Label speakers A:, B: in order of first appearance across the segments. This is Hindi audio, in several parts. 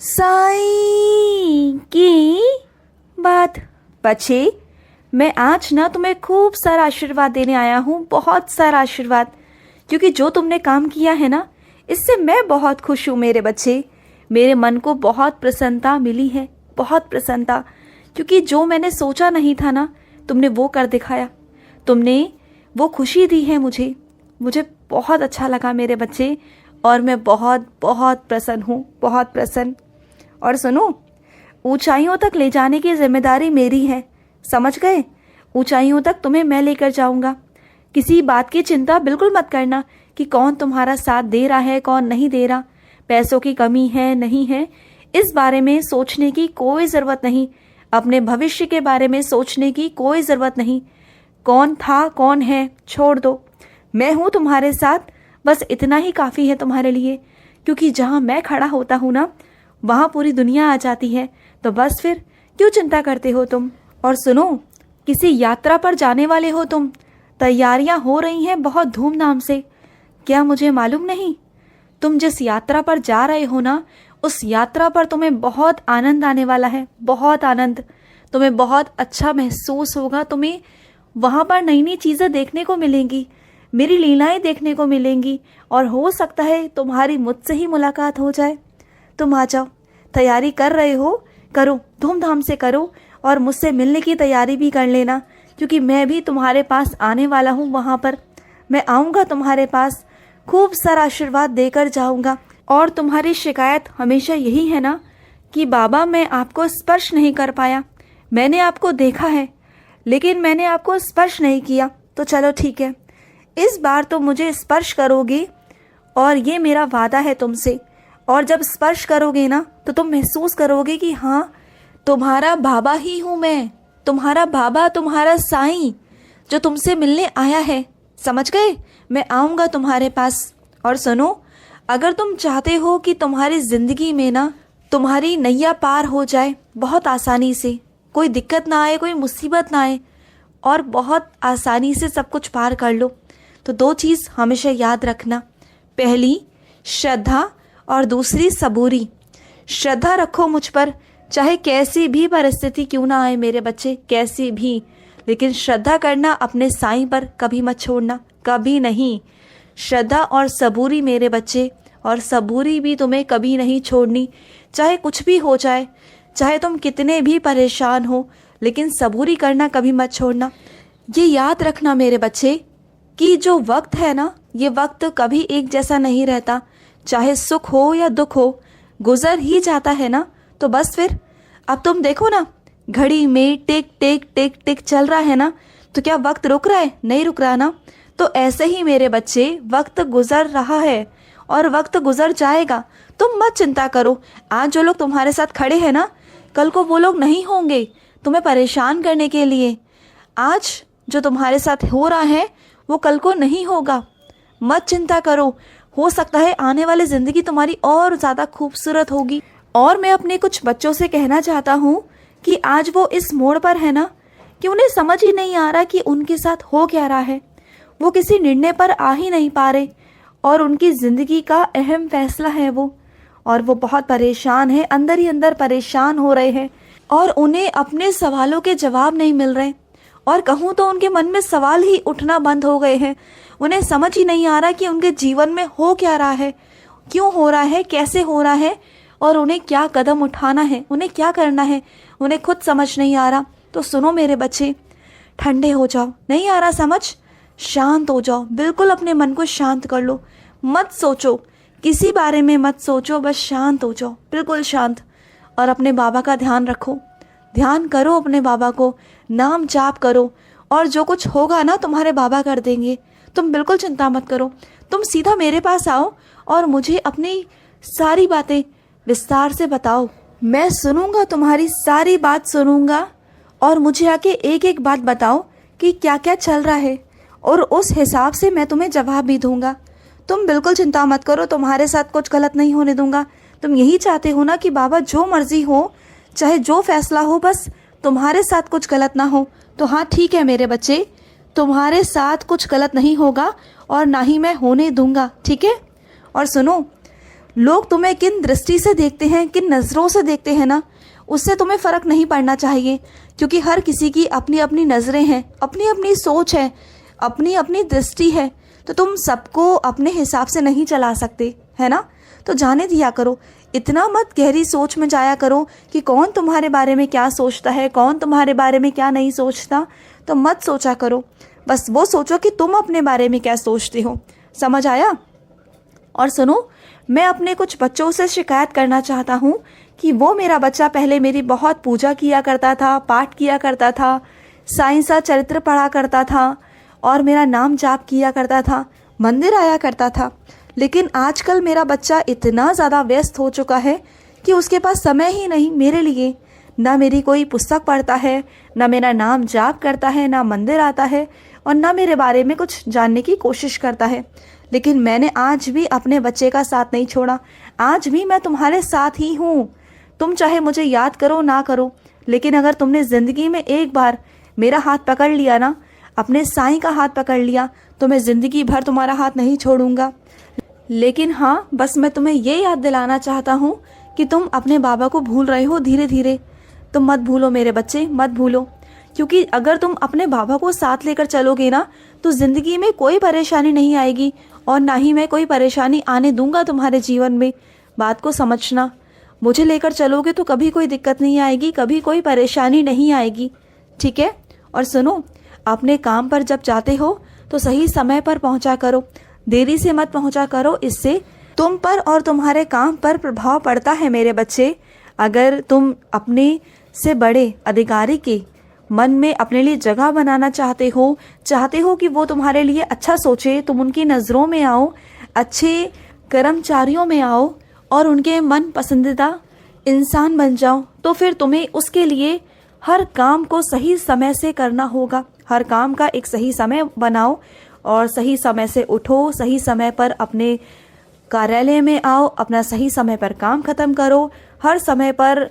A: साईं की बात। बच्चे, मैं आज ना तुम्हें खूब सारा आशीर्वाद देने आया हूँ, बहुत सारा आशीर्वाद, क्योंकि जो तुमने काम किया है ना, इससे मैं बहुत खुश हूँ मेरे बच्चे। मेरे मन को बहुत प्रसन्नता मिली है, बहुत प्रसन्नता, क्योंकि जो मैंने सोचा नहीं था ना, तुमने वो कर दिखाया। तुमने वो खुशी दी है मुझे बहुत अच्छा लगा मेरे बच्चे, और मैं बहुत बहुत प्रसन्न हूँ, बहुत प्रसन्न। और सुनो, ऊंचाइयों तक ले जाने की जिम्मेदारी मेरी है, समझ गए? ऊंचाइयों तक तुम्हें मैं लेकर जाऊंगा। किसी बात की चिंता बिल्कुल मत करना कि कौन तुम्हारा साथ दे रहा है, कौन नहीं दे रहा, पैसों की कमी है नहीं है, इस बारे में सोचने की कोई ज़रूरत नहीं। अपने भविष्य के बारे में सोचने की कोई ज़रूरत नहीं। कौन था कौन है छोड़ दो, मैं हूँ तुम्हारे साथ, बस इतना ही काफ़ी है तुम्हारे लिए। क्योंकि जहाँ मैं खड़ा होता हूँ ना, वहाँ पूरी दुनिया आ जाती है। तो बस फिर क्यों चिंता करते हो तुम? और सुनो, किसी यात्रा पर जाने वाले हो तुम, तैयारियां हो रही हैं बहुत धूमधाम से। क्या मुझे मालूम नहीं? तुम जिस यात्रा पर जा रहे हो ना, उस यात्रा पर तुम्हें बहुत आनंद आने वाला है, बहुत आनंद। तुम्हें बहुत अच्छा महसूस होगा। तुम्हें वहाँ पर नई नई चीज़ें देखने को मिलेंगी, मेरी लीलाएं देखने को मिलेंगी, और हो सकता है तुम्हारी मुझसे ही मुलाकात हो जाए। तुम आ जाओ, तैयारी कर रहे हो, करो, धूमधाम से करो, और मुझसे मिलने की तैयारी भी कर लेना, क्योंकि मैं भी तुम्हारे पास आने वाला हूँ। वहाँ पर मैं आऊँगा तुम्हारे पास, खूब सारा आशीर्वाद देकर जाऊँगा। और तुम्हारी शिकायत हमेशा यही है ना कि बाबा मैं आपको स्पर्श नहीं कर पाया। मैंने आपको देखा है, लेकिन मैंने आपको स्पर्श नहीं किया। तो चलो ठीक है, इस बार तो मुझे स्पर्श करोगे, और ये मेरा वादा है तुमसे। और जब स्पर्श करोगे ना, तो तुम महसूस करोगे कि हाँ, तुम्हारा बाबा ही हूँ मैं, तुम्हारा बाबा, तुम्हारा साईं जो तुमसे मिलने आया है। समझ गए? मैं आऊँगा तुम्हारे पास। और सुनो, अगर तुम चाहते हो कि तुम्हारी ज़िंदगी में ना तुम्हारी नैया पार हो जाए बहुत आसानी से, कोई दिक्कत ना आए, कोई मुसीबत ना आए, और बहुत आसानी से सब कुछ पार कर लो, तो दो चीज़ हमेशा याद रखना। पहली श्रद्धा, और दूसरी सबूरी। श्रद्धा रखो मुझ पर, चाहे कैसी भी परिस्थिति क्यों ना आए मेरे बच्चे, कैसी भी, लेकिन श्रद्धा करना अपने साईं पर कभी मत छोड़ना, कभी नहीं। श्रद्धा और सबूरी मेरे बच्चे, और सबूरी भी तुम्हें कभी नहीं छोड़नी, चाहे कुछ भी हो जाए, चाहे तुम कितने भी परेशान हो, लेकिन सबूरी करना कभी मत छोड़ना। ये याद रखना मेरे बच्चे कि जो वक्त है ना, ये वक्त कभी एक जैसा नहीं रहता। चाहे सुख हो या दुख हो, गुजर ही जाता है ना। तो बस फिर अब तुम देखो ना, घड़ी में टिक टिक टिक टिक चल रहा है ना, तो क्या वक्त रुक रहा है? नहीं रुक रहा ना। तो ऐसे ही मेरे बच्चे, वक्त गुजर रहा है और वक्त गुजर जाएगा। तुम मत चिंता करो। आज जो लोग तुम्हारे साथ खड़े हैं ना, कल को वो लोग नहीं होंगे तुम्हें परेशान करने के लिए। आज जो तुम्हारे साथ हो रहा है वो कल को नहीं होगा। मत चिंता करो, हो सकता है आने वाली ज़िंदगी तुम्हारी और ज़्यादा खूबसूरत होगी। और मैं अपने कुछ बच्चों से कहना चाहता हूँ कि आज वो इस मोड़ पर है ना कि उन्हें समझ ही नहीं आ रहा कि उनके साथ हो क्या रहा है। वो किसी निर्णय पर आ ही नहीं पा रहे, और उनकी ज़िंदगी का अहम फैसला है वो, और वो बहुत परेशान है, अंदर ही अंदर परेशान हो रहे हैं, और उन्हें अपने सवालों के जवाब नहीं मिल रहे। और कहूँ तो उनके मन में सवाल ही उठना बंद हो गए हैं। उन्हें समझ ही नहीं आ रहा कि उनके जीवन में हो क्या रहा है, क्यों हो रहा है, कैसे हो रहा है, और उन्हें क्या कदम उठाना है, उन्हें क्या करना है, उन्हें खुद समझ नहीं आ रहा। तो सुनो मेरे बच्चे, ठंडे हो जाओ। नहीं आ रहा समझ? शांत हो जाओ, बिल्कुल अपने मन को शांत कर लो। मत सोचो, किसी बारे में मत सोचो, बस शांत हो जाओ, बिल्कुल शांत। और अपने बाबा का ध्यान रखो, ध्यान करो अपने बाबा को, नाम जाप करो, और जो कुछ होगा ना तुम्हारे बाबा कर देंगे। तुम बिल्कुल चिंता मत करो। तुम सीधा मेरे पास आओ और मुझे अपनी सारी बातें विस्तार से बताओ। मैं सुनूंगा, तुम्हारी सारी बात सुनूंगा, और मुझे आके एक एक बात बताओ कि क्या क्या चल रहा है, और उस हिसाब से मैं तुम्हें जवाब भी दूंगा। तुम बिल्कुल चिंता मत करो, तुम्हारे साथ कुछ गलत नहीं होने दूंगा। तुम यही चाहते हो ना कि बाबा जो मर्जी हो, चाहे जो फैसला हो, बस तुम्हारे साथ कुछ गलत ना हो। तो हाँ ठीक है मेरे बच्चे, तुम्हारे साथ कुछ गलत नहीं होगा, और ना ही मैं होने दूंगा, ठीक है? और सुनो, लोग तुम्हें किन दृष्टि से देखते हैं, किन नज़रों से देखते हैं ना, उससे तुम्हें फ़र्क नहीं पड़ना चाहिए, क्योंकि हर किसी की अपनी अपनी नज़रें हैं, अपनी अपनी सोच है, अपनी अपनी दृष्टि है। तो तुम सबको अपने हिसाब से नहीं चला सकते, है ना। तो जाने दिया करो, इतना मत गहरी सोच में जाया करो कि कौन तुम्हारे बारे में क्या सोचता है, कौन तुम्हारे बारे में क्या नहीं सोचता। तो मत सोचा करो, बस वो सोचो कि तुम अपने बारे में क्या सोचते हो। समझ आया। और सुनो, मैं अपने कुछ बच्चों से शिकायत करना चाहता हूँ कि वो मेरा बच्चा पहले मेरी बहुत पूजा किया करता था, पाठ किया करता था, साईं सा चरित्र पढ़ा करता था और मेरा नाम जाप किया करता था, मंदिर आया करता था। लेकिन आजकल मेरा बच्चा इतना ज़्यादा व्यस्त हो चुका है कि उसके पास समय ही नहीं मेरे लिए। ना मेरी कोई पुस्तक पढ़ता है, ना मेरा नाम जाप करता है, ना मंदिर आता है और ना मेरे बारे में कुछ जानने की कोशिश करता है। लेकिन मैंने आज भी अपने बच्चे का साथ नहीं छोड़ा। आज भी मैं तुम्हारे साथ ही हूँ। तुम चाहे मुझे याद करो ना करो, लेकिन अगर तुमने ज़िंदगी में एक बार मेरा हाथ पकड़ लिया ना, अपने साईं का हाथ पकड़ लिया, तो मैं ज़िंदगी भर तुम्हारा हाथ नहीं छोड़ूंगा। लेकिन हाँ, बस मैं तुम्हें ये याद दिलाना चाहता हूँ कि तुम अपने बाबा को भूल रहे हो धीरे धीरे। तुम मत भूलो मेरे बच्चे, मत भूलो, क्योंकि अगर तुम अपने बाबा को साथ लेकर चलोगे ना, तो ज़िंदगी में कोई परेशानी नहीं आएगी और ना ही मैं कोई परेशानी आने दूंगा तुम्हारे जीवन में। बात को समझना, मुझे लेकर चलोगे तो कभी कोई दिक्कत नहीं आएगी, कभी कोई परेशानी नहीं आएगी, ठीक है। और सुनो, अपने काम पर जब जाते हो तो सही समय पर पहुंचा करो, देरी से मत पहुंचा करो। इससे तुम पर और तुम्हारे काम पर प्रभाव पड़ता है मेरे बच्चे। अगर तुम अपने से बड़े अधिकारी के मन में अपने लिए जगह बनाना चाहते हो कि वो तुम्हारे लिए अच्छा सोचे, तुम उनकी नज़रों में आओ, अच्छे कर्मचारियों में आओ और उनके मन पसंदीदा इंसान बन जाओ, तो फिर तुम्हें उसके लिए हर काम को सही समय से करना होगा। हर काम का एक सही समय बनाओ और सही समय से उठो, सही समय पर अपने कार्यालय में आओ, अपना सही समय पर काम खत्म करो। हर समय पर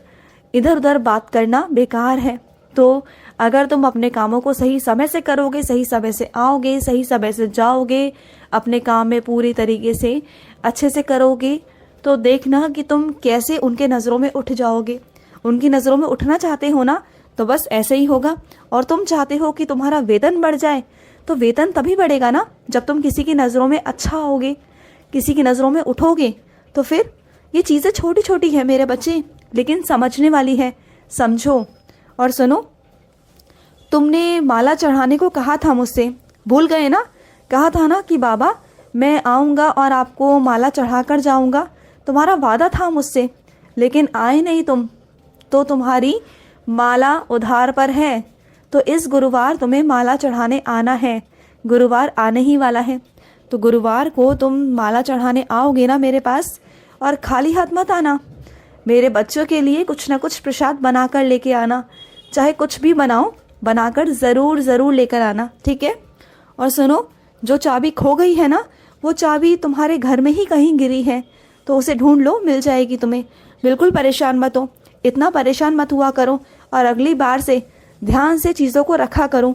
A: इधर उधर बात करना बेकार है। तो अगर तुम अपने कामों को सही समय से करोगे, सही समय से आओगे, सही समय से जाओगे, अपने काम में पूरी तरीके से अच्छे से करोगे, तो देखना कि तुम कैसे उनके नज़रों में उठ जाओगे। उनकी नज़रों में उठना चाहते हो ना, तो बस ऐसे ही होगा। और तुम चाहते हो कि तुम्हारा वेतन बढ़ जाए, तो वेतन तभी बढ़ेगा ना जब तुम किसी की नज़रों में अच्छा होगे, किसी की नज़रों में उठोगे। तो फिर ये चीज़ें छोटी छोटी है मेरे बच्चे, लेकिन समझने वाली है, समझो। और सुनो, तुमने माला चढ़ाने को कहा था मुझसे, भूल गए ना। कहा था ना कि बाबा मैं आऊँगा और आपको माला चढ़ा कर जाऊँगा, तुम्हारा वादा था मुझसे, लेकिन आए नहीं तुम। तो तुम्हारी माला उधार पर है, तो इस गुरुवार तुम्हें माला चढ़ाने आना है। गुरुवार आने ही वाला है, तो गुरुवार को तुम माला चढ़ाने आओगे ना मेरे पास, और खाली हाथ मत आना। मेरे बच्चों के लिए कुछ ना कुछ प्रसाद बनाकर लेके आना, चाहे कुछ भी बनाओ, बनाकर ज़रूर ज़रूर लेकर आना, ठीक है। और सुनो, जो चाबी खो गई है ना, वो चाबी तुम्हारे घर में ही कहीं गिरी है, तो उसे ढूंढ लो, मिल जाएगी तुम्हें। बिल्कुल परेशान मत हो, इतना परेशान मत हुआ करो, और अगली बार से ध्यान से चीज़ों को रखा करो,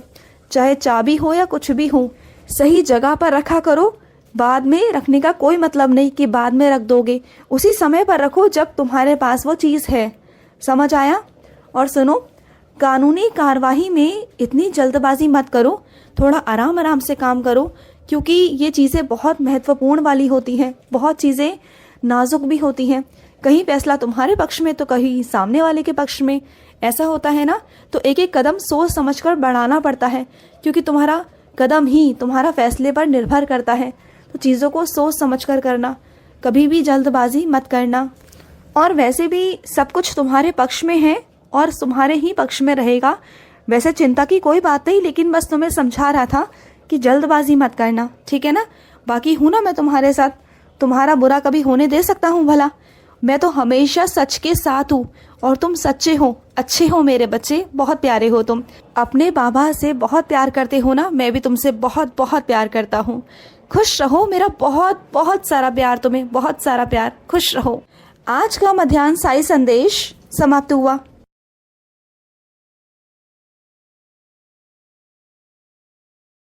A: चाहे चाबी हो या कुछ भी हो, सही जगह पर रखा करो। बाद में रखने का कोई मतलब नहीं कि बाद में रख दोगे, उसी समय पर रखो जब तुम्हारे पास वो चीज़ है। समझ आया। और सुनो, कानूनी कार्यवाही में इतनी जल्दबाजी मत करो, थोड़ा आराम आराम से काम करो, क्योंकि ये चीज़ें बहुत महत्वपूर्ण वाली होती हैं, बहुत चीज़ें नाजुक भी होती हैं। कहीं फैसला तुम्हारे पक्ष में तो कहीं सामने वाले के पक्ष में, ऐसा होता है ना। तो एक एक कदम सोच समझकर बढ़ाना पड़ता है, क्योंकि तुम्हारा कदम ही तुम्हारा फैसले पर निर्भर करता है। तो चीज़ों को सोच समझकर करना, कभी भी जल्दबाजी मत करना। और वैसे भी सब कुछ तुम्हारे पक्ष में है और तुम्हारे ही पक्ष में रहेगा। वैसे चिंता की कोई बात नहीं, लेकिन बस तुम्हें समझा रहा था कि जल्दबाजी मत करना, ठीक है ना। बाकी हूँ ना मैं तुम्हारे साथ, तुम्हारा बुरा कभी होने दे सकता हूँ भला। मैं तो हमेशा सच के साथ हूँ, और तुम सच्चे हो, अच्छे हो मेरे बच्चे, बहुत प्यारे हो तुम। अपने बाबा से बहुत प्यार करते हो ना, मैं भी तुमसे बहुत बहुत प्यार करता हूँ। खुश रहो, मेरा बहुत बहुत सारा प्यार तुम्हें, बहुत सारा प्यार। खुश रहो। आज का मध्याह्न साई संदेश समाप्त हुआ।